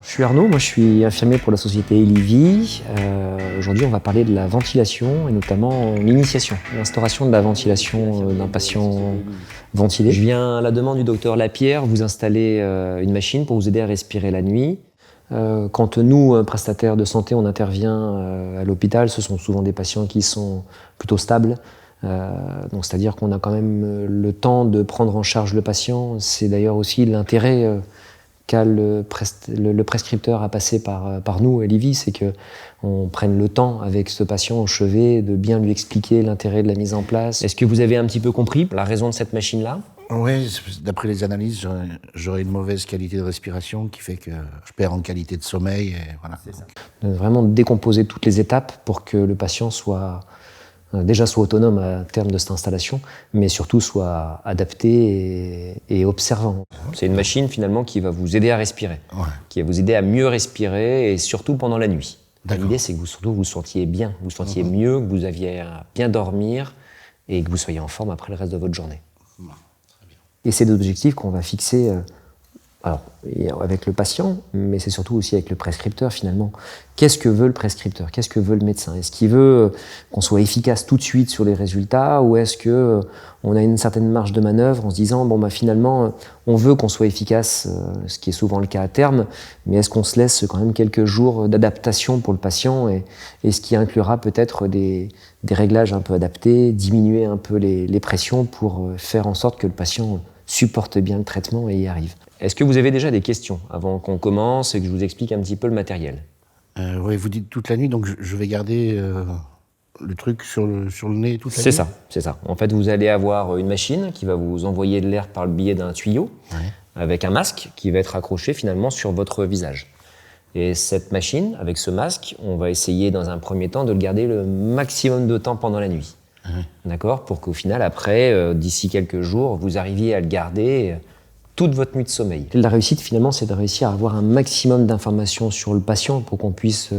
Je suis Arnaud, moi je suis infirmier pour la société Elivi. Aujourd'hui on va parler de la ventilation et notamment l'initiation, l'instauration de la ventilation d'un patient ventilé. Je viens à la demande du docteur Lapierre vous installer une machine pour vous aider à respirer la nuit. Quand nous, prestataires de santé, on intervient à l'hôpital, ce sont souvent des patients qui sont plutôt stables. Donc c'est-à-dire qu'on a quand même le temps de prendre en charge le patient. C'est d'ailleurs aussi l'intérêt qu'a le prescripteur à passer par nous, Elivi, c'est qu'on prenne le temps avec ce patient au chevet de bien lui expliquer l'intérêt de la mise en place. Est-ce que vous avez un petit peu compris la raison de cette machine-là ? Oui, d'après les analyses, j'aurais une mauvaise qualité de respiration qui fait que je perds en qualité de sommeil. Et voilà. C'est ça. Vraiment décomposer toutes les étapes pour que le patient soit autonome à terme de cette installation, mais surtout soit adapté et observant. C'est une machine finalement qui va vous aider à respirer, qui va vous aider à mieux respirer et surtout pendant la nuit. L'idée c'est que vous vous sentiez bien, vous sentiez mieux, que vous aviez à bien dormir et que vous soyez en forme après le reste de votre journée. Et c'est des objectifs qu'on va fixer avec le patient, mais c'est surtout aussi avec le prescripteur finalement. Qu'est-ce que veut le prescripteur ? Qu'est-ce que veut le médecin ? Est-ce qu'il veut qu'on soit efficace tout de suite sur les résultats, ou est-ce que on a une certaine marge de manœuvre en se disant finalement on veut qu'on soit efficace, ce qui est souvent le cas à terme, mais est-ce qu'on se laisse quand même quelques jours d'adaptation pour le patient et ce qui inclura peut-être des réglages un peu adaptés, diminuer un peu les pressions pour faire en sorte que le patient supporte bien le traitement et y arrive. Est-ce que vous avez déjà des questions avant qu'on commence et que je vous explique un petit peu le matériel ? Oui, vous dites toute la nuit, donc je vais garder le truc sur le nez toute la nuit ? C'est ça. En fait, vous allez avoir une machine qui va vous envoyer de l'air par le biais d'un tuyau, avec un masque qui va être accroché finalement sur votre visage. Et cette machine, avec ce masque, on va essayer dans un premier temps de le garder le maximum de temps pendant la nuit. D'accord ? Pour qu'au final, après, d'ici quelques jours, vous arriviez à le garder toute votre nuit de sommeil. La réussite, finalement, c'est de réussir à avoir un maximum d'informations sur le patient pour qu'on puisse,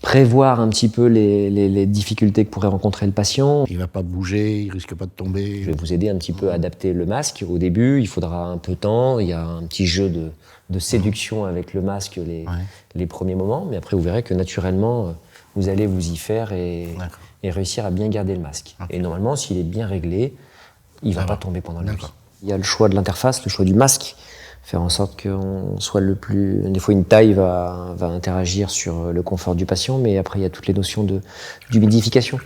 prévoir un petit peu les difficultés que pourrait rencontrer le patient. Il ne va pas bouger, il ne risque pas de tomber. Je vais vous aider un petit peu à adapter le masque. Au début, il faudra un peu de temps. Il y a un petit jeu de séduction avec le masque les premiers moments. Mais après, vous verrez que naturellement, vous allez vous y faire et réussir à bien garder le masque. Et normalement, s'il est bien réglé, il ne va pas tomber pendant la nuit. Il y a le choix de l'interface, le choix du masque, faire en sorte qu'on soit le plus... Des fois, une taille va interagir sur le confort du patient, mais après, il y a toutes les notions d'humidification.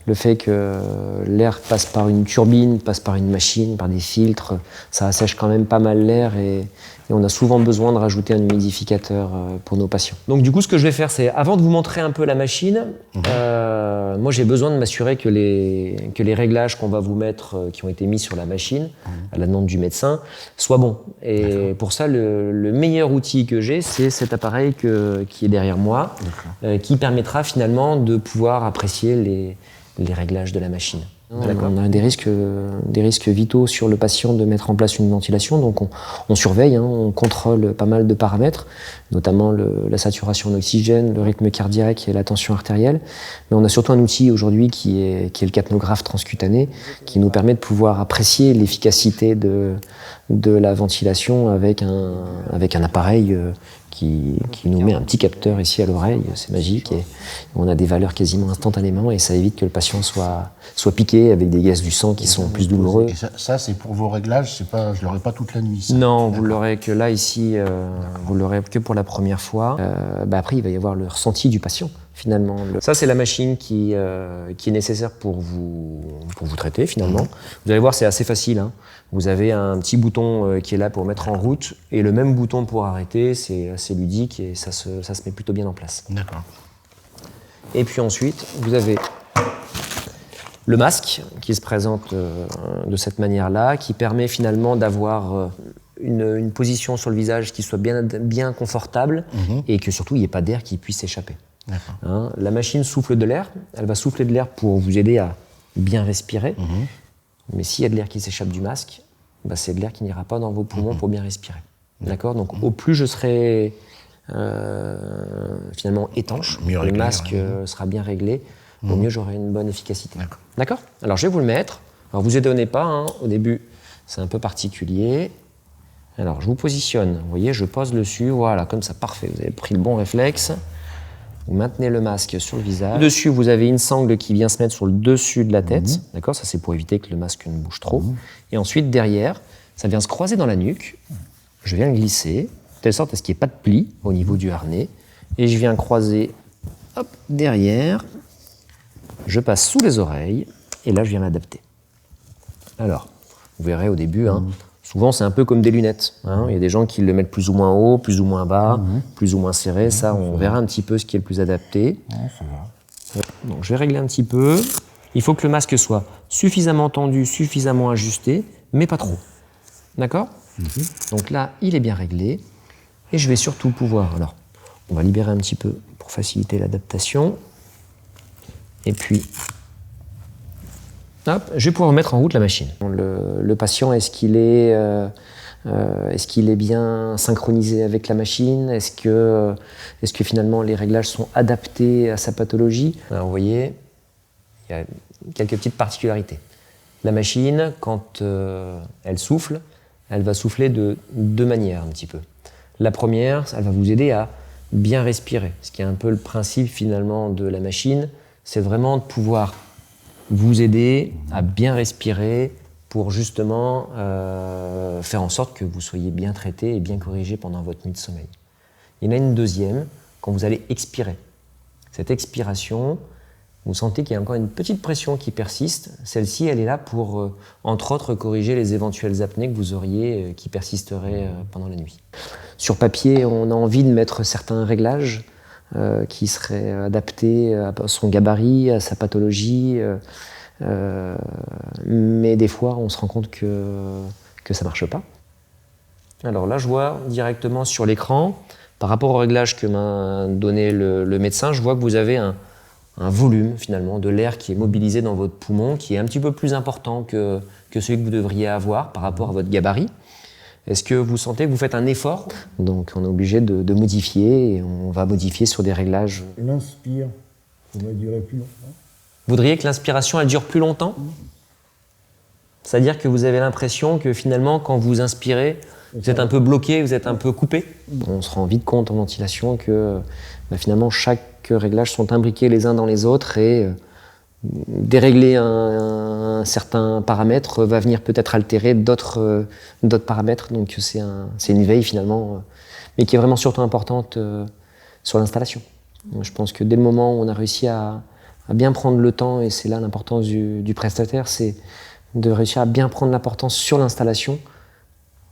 Le fait que l'air passe par une turbine, passe par une machine, par des filtres, ça assèche quand même pas mal l'air et on a souvent besoin de rajouter un humidificateur pour nos patients. Donc du coup, ce que je vais faire, c'est, avant de vous montrer un peu la machine, moi j'ai besoin de m'assurer que les réglages qu'on va vous mettre, qui ont été mis sur la machine, à la demande du médecin, soient bons. Et pour ça, le meilleur outil que j'ai, c'est cet appareil qui est derrière moi, qui permettra finalement de pouvoir apprécier les réglages de la machine. On a des risques vitaux sur le patient de mettre en place une ventilation, donc on surveille, on contrôle pas mal de paramètres, notamment la saturation d'oxygène, le rythme cardiaque et la tension artérielle. Mais on a surtout un outil aujourd'hui qui est le capnographe transcutané, qui nous permet de pouvoir apprécier l'efficacité de la ventilation avec un appareil qui nous met un petit capteur ici à l'oreille, c'est magique, et on a des valeurs quasiment instantanément et ça évite que le patient soit piqué avec des gaz du sang qui sont plus douloureux. Et ça c'est pour vos réglages, je ne l'aurai pas toute la nuit ça. Non, vous l'aurez que là ici, vous l'aurez que pour la première fois. Après il va y avoir le ressenti du patient finalement. Ça c'est la machine qui est nécessaire pour vous traiter finalement. Vous allez voir, c'est assez facile. Vous avez un petit bouton qui est là pour mettre en route et le même bouton pour arrêter, c'est assez ludique et ça se met plutôt bien en place. D'accord. Et puis ensuite, vous avez le masque qui se présente de cette manière-là, qui permet finalement d'avoir une position sur le visage qui soit bien confortable et que surtout il n'y ait pas d'air qui puisse s'échapper. La machine souffle de l'air, elle va souffler de l'air pour vous aider à bien respirer. Mais s'il y a de l'air qui s'échappe du masque, c'est de l'air qui n'ira pas dans vos poumons pour bien respirer. D'accord ? Donc au plus je serai finalement étanche, le masque sera bien réglé, au mieux j'aurai une bonne efficacité. D'accord ? Alors je vais vous le mettre. Alors vous étonnez pas, au début c'est un peu particulier. Alors, je vous positionne. Vous voyez, je pose dessus. Voilà, comme ça, parfait. Vous avez pris le bon réflexe. Vous maintenez le masque sur le visage. Dessus, vous avez une sangle qui vient se mettre sur le dessus de la tête. D'accord? Ça, c'est pour éviter que le masque ne bouge trop. Et ensuite, derrière, ça vient se croiser dans la nuque. Je viens le glisser, de telle sorte à ce qu'il n'y ait pas de pli au niveau du harnais. Et je viens croiser, hop, derrière. Je passe sous les oreilles. Et là, je viens m'adapter. Alors, vous verrez au début, souvent c'est un peu comme des lunettes. Il y a des gens qui le mettent plus ou moins haut, plus ou moins bas, plus ou moins serré. Ça, on verra un petit peu ce qui est le plus adapté. Donc, je vais régler un petit peu. Il faut que le masque soit suffisamment tendu, suffisamment ajusté, mais pas trop. D'accord? Donc là, il est bien réglé. Et je vais surtout pouvoir... Alors, on va libérer un petit peu pour faciliter l'adaptation. Et puis... Hop, je vais pouvoir mettre en route la machine. Le patient, est-ce qu'il est bien synchronisé avec la machine? Est-ce que finalement les réglages sont adaptés à sa pathologie? Alors, vous voyez, il y a quelques petites particularités. La machine, quand elle souffle, elle va souffler de deux manières un petit peu. La première, elle va vous aider à bien respirer. Ce qui est un peu le principe finalement de la machine, c'est vraiment de pouvoir vous aider à bien respirer pour justement faire en sorte que vous soyez bien traité et bien corrigé pendant votre nuit de sommeil. Il y en a une deuxième, quand vous allez expirer. Cette expiration, vous sentez qu'il y a encore une petite pression qui persiste. Celle-ci, elle est là pour, entre autres, corriger les éventuelles apnées que vous auriez qui persisteraient pendant la nuit. Sur papier, on a envie de mettre certains réglages qui seraient adaptés à son gabarit, à sa pathologie. Mais des fois, on se rend compte que ça ne marche pas. Alors là, je vois directement sur l'écran, par rapport au réglage que m'a donné le médecin, je vois que vous avez un volume, finalement, de l'air qui est mobilisé dans votre poumon, qui est un petit peu plus important que celui que vous devriez avoir par rapport à votre gabarit. Est-ce que vous sentez que vous faites un effort? Donc on est obligé de modifier, et on va modifier sur des réglages. L'inspire, ça va durer plus longtemps. Vous voudriez que l'inspiration, elle dure plus longtemps? C'est-à-dire que vous avez l'impression que finalement, quand vous inspirez, vous êtes un peu bloqué, vous êtes un peu coupé? On se rend vite compte en ventilation que finalement, chaque réglage sont imbriqués les uns dans les autres et dérégler un certain paramètre va venir peut-être altérer d'autres paramètres. Donc c'est une veille finalement, mais qui est vraiment surtout importante sur l'installation. Je pense que dès le moment où on a réussi à bien prendre le temps, et c'est là l'importance du prestataire, c'est de réussir à bien prendre l'importance sur l'installation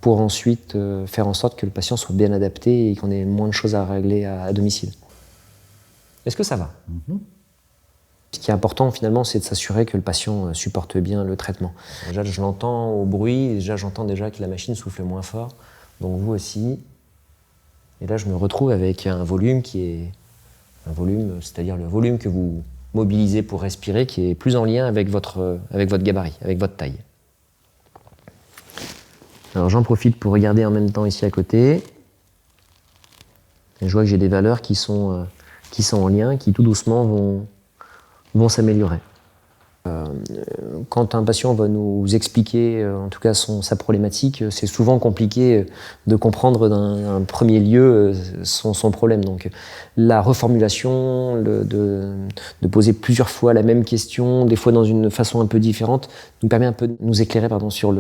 pour ensuite faire en sorte que le patient soit bien adapté et qu'on ait moins de choses à régler à domicile. Est-ce que ça va? Ce qui est important finalement, c'est de s'assurer que le patient supporte bien le traitement. Déjà, je l'entends au bruit, déjà j'entends déjà que la machine souffle moins fort, donc vous aussi. Et là, je me retrouve avec un volume qui est un volume, c'est-à-dire le volume que vous mobilisez pour respirer, qui est plus en lien avec votre gabarit, avec votre taille. Alors j'en profite pour regarder en même temps ici à côté. Et je vois que j'ai des valeurs qui sont en lien, qui tout doucement vont s'améliorer. Quand un patient va nous expliquer, en tout cas sa problématique, c'est souvent compliqué de comprendre d'un premier lieu son problème. Donc la reformulation, de poser plusieurs fois la même question, des fois dans une façon un peu différente, nous permet un peu de nous éclairer sur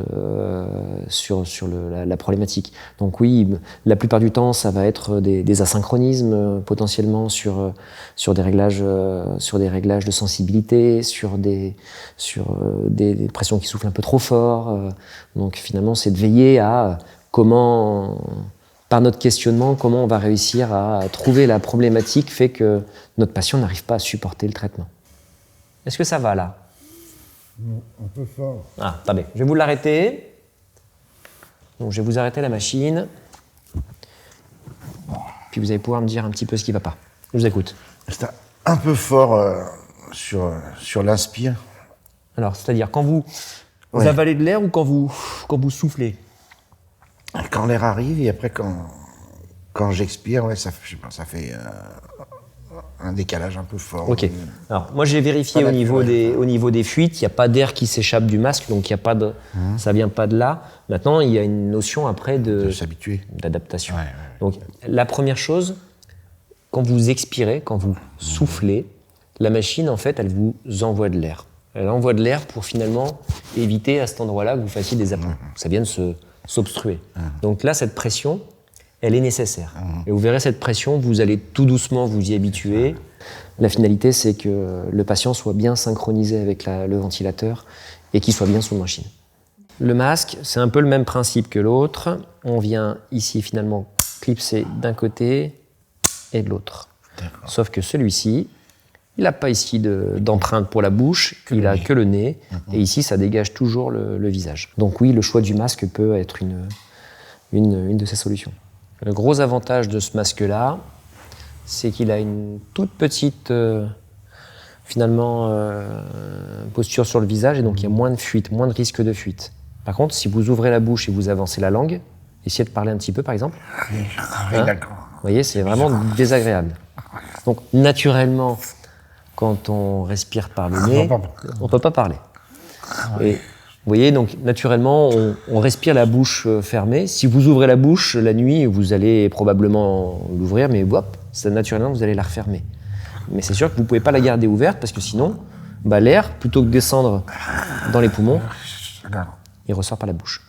la problématique. Donc oui, la plupart du temps, ça va être des asynchronismes potentiellement sur des réglages de sensibilité, sur des pressions qui soufflent un peu trop fort. Donc finalement, c'est de veiller à comment, par notre questionnement, comment on va réussir à trouver la problématique fait que notre patient n'arrive pas à supporter le traitement. Est-ce que ça va là? Non, un peu fort. Ah, attendez, je vais vous l'arrêter. Donc je vais vous arrêter la machine. Puis vous allez pouvoir me dire un petit peu ce qui ne va pas. Je vous écoute. C'est un peu fort sur l'inspire. Alors, c'est-à-dire quand vous avalez de l'air ou quand vous soufflez? Quand l'air arrive et après quand j'expire, ouais, ça fait un décalage un peu fort. Ok. Alors, moi, j'ai vérifié Pas au niveau, naturel. au niveau des fuites, il n'y a pas d'air qui s'échappe du masque, donc il y a pas de, ça vient pas de là. Maintenant, il y a une notion après De s'habituer. d'adaptation. Ouais, Donc, la première chose, quand vous expirez, quand vous soufflez, la machine, en fait, elle vous envoie de l'air. Elle envoie de l'air pour finalement éviter à cet endroit-là que vous fassiez des apnées, que ça vienne s'obstruer. Donc là, cette pression, elle est nécessaire. Et vous verrez cette pression, vous allez tout doucement vous y habituer. La finalité, c'est que le patient soit bien synchronisé avec le ventilateur et qu'il soit bien sous machine. Le masque, c'est un peu le même principe que l'autre. On vient ici finalement clipser d'un côté et de l'autre. Sauf que celui-ci, il n'a pas ici d'empreinte pour la bouche, il n'a que le nez. Et ici, ça dégage toujours le visage. Donc oui, le choix du masque peut être une de ces solutions. Le gros avantage de ce masque-là, c'est qu'il a une toute petite posture sur le visage et donc il y a moins de fuite, moins de risque de fuite. Par contre, si vous ouvrez la bouche et vous avancez la langue, essayez de parler un petit peu par exemple. Oui, Hein? d'accord. Vous voyez, c'est vraiment désagréable. Donc naturellement, quand on respire par le nez, on ne peut pas parler. Et vous voyez, donc naturellement, on respire la bouche fermée. Si vous ouvrez la bouche la nuit, vous allez probablement l'ouvrir, mais hop, ça, naturellement, vous allez la refermer. Mais c'est sûr que vous ne pouvez pas la garder ouverte parce que sinon, l'air, plutôt que descendre dans les poumons, il ressort par la bouche.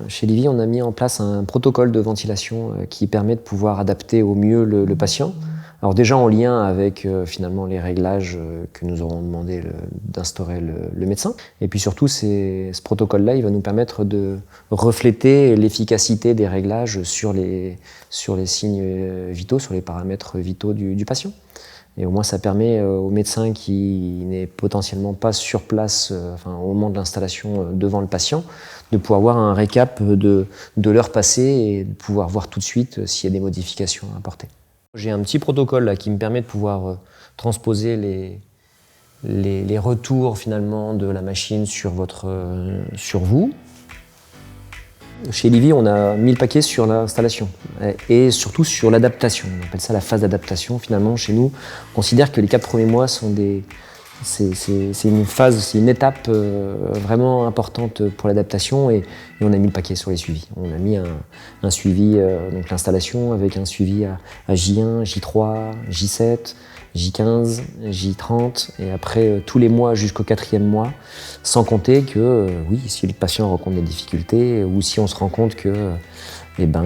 Chez Livy, on a mis en place un protocole de ventilation qui permet de pouvoir adapter au mieux le patient. Alors déjà en lien avec finalement les réglages que nous aurons demandé d'instaurer le médecin. Et puis surtout, ce protocole-là, il va nous permettre de refléter l'efficacité des réglages sur les signes vitaux, sur les paramètres vitaux du patient. Et au moins, ça permet au médecin qui n'est potentiellement pas sur place au moment de l'installation devant le patient, de pouvoir avoir un récap de l'heure passée et de pouvoir voir tout de suite s'il y a des modifications à apporter. J'ai un petit protocole là, qui me permet de pouvoir transposer les retours finalement de la machine sur vous. Chez Livy, on a mis le paquet sur l'installation et surtout sur l'adaptation. On appelle ça la phase d'adaptation. Finalement, chez nous, on considère que les 4 premiers mois sont c'est une phase, c'est une étape vraiment importante pour l'adaptation et on a mis le paquet sur les suivis. On a mis un suivi, donc l'installation avec un suivi à J1, J3, J7, J15, J30 et après tous les mois jusqu'au 4e mois, sans compter que oui, si le patient rencontre des difficultés ou si on se rend compte que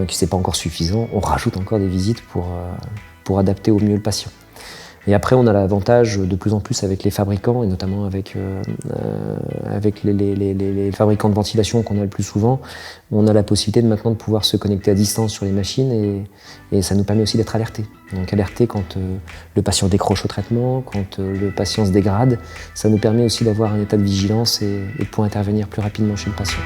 c'est pas encore suffisant, on rajoute encore des visites pour adapter au mieux le patient. Et après, on a l'avantage de plus en plus avec les fabricants, et notamment avec les fabricants de ventilation qu'on a le plus souvent, on a la possibilité maintenant de pouvoir se connecter à distance sur les machines et ça nous permet aussi d'être alertés. Donc alertés quand le patient décroche au traitement, quand le patient se dégrade, ça nous permet aussi d'avoir un état de vigilance et de pouvoir intervenir plus rapidement chez le patient.